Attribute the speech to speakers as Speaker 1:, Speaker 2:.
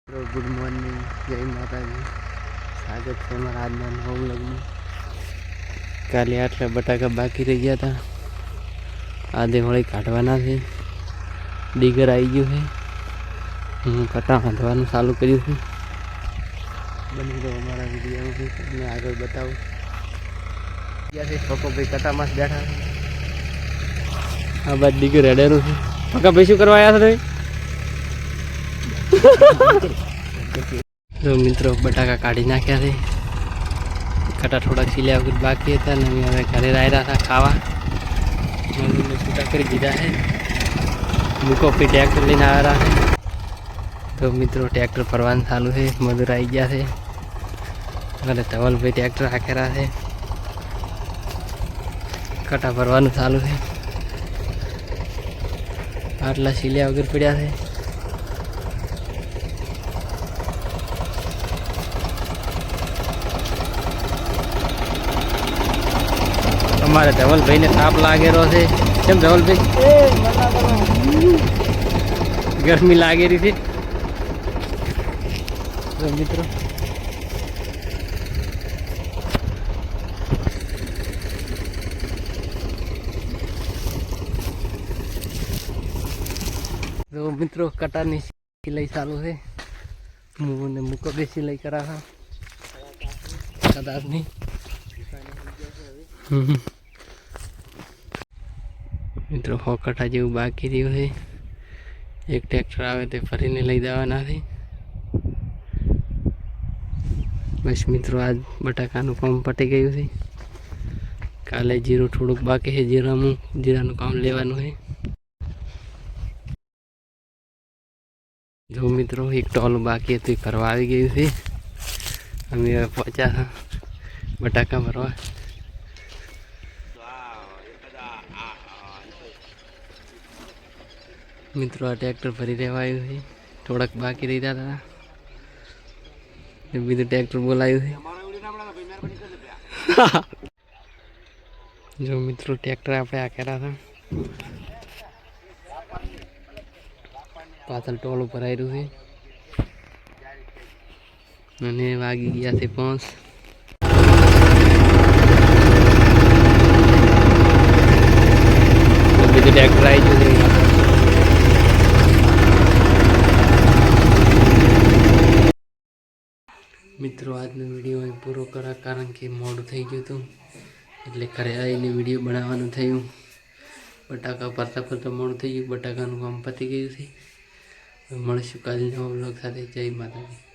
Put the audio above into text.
Speaker 1: Good morning, जय माता जी। स्वागत है हमारा आज ना नव व्लॉग में। કાલે આટલા બટાકા બાકી રહી ગયા હતા, આધે વળી કાઢવાના છે. ડીગર આવી ગયું છે, હું કટા બાંધવાનું ચાલુ કર્યું છે. બની રહ્યો અમારા વિડીયો તમને આગળ બતાવું. પપ્પાભાઈ કટામાં જ બેઠા છે. આ બાદ ડીગર હેડેરું છે. પપ્પાભાઈ શું કરવા આવ્યા હતા? તો મિત્રો બટાકા કાઢી નાખ્યા છે. કટા થોડાક સિલ્યા વગર બાકી હતા ને હવે ઘરે આવ્યા હતા ખાવા. મમ્મીને છૂટા કરી દીધા છે. મૂકો પછી ટ્રેક્ટર લઈને આવ્યા છે. તો મિત્રો ટ્રેક્ટર ફરવાનું ચાલુ છે. મજૂર આવી ગયા છે અને ધવલભાઈ ટ્રેક્ટર હાંકેલા છે. કટા ભરવાનું ચાલુ છે. આટલા સિલ્યા વગર પડ્યા છે. અમારે ધવલભાઈને તાપ લાગેલો છે. કેમ ધવલભાઈ? ગરમી લાગેલી છે. મિત્રો તો મિત્રો કટારની સિલાઈ ચાલુ છે. હું મૂકો બે સિલાઈ કરાવા કદાચની. મિત્રો 100 કટા જેવું બાકી રહ્યું છે. એક ટ્રેક્ટર આવે તે ફરીને લઈ જવાના છે. બસ મિત્રો આજ બટાકાનું કામ પટી ગયું છે. કાલે જીરું થોડુંક બાકી છે. જીરાનું કામ લેવાનું છે. જો મિત્રો એક ટોલું બાકી હતું એ કરવા આવી ગયું છે. અમે હવે પહોંચ્યા બટાકા ભરવા. મિત્રો આ ટ્રેક્ટર ભરી રહેવા આવ્યું છે. થોડાક બાકી રહી હતા, બીજું ટ્રેક્ટર બોલાયું છે. જો મિત્રો ટ્રેક્ટર આપણે આકેલા હતા. પાછળ ટોલું ભરાયેલું છે અને વાગી ગયા છે 5. બીજું ટ્રેક્ટર આવી ગયું છે. મિત્રો આજનો વિડીયો અહીં પૂરો કરા, કારણ કે મોડું થઈ ગયું હતું એટલે ઘરે આવીને વિડીયો બનાવવાનું થયું. બટાકા ભરતા ભરતા મોડું થઈ ગયું. બટાકાનું કામ પતી ગયું છે. મળીશું કાલે નવા વ્લોગ સાથે. જય માતાજી.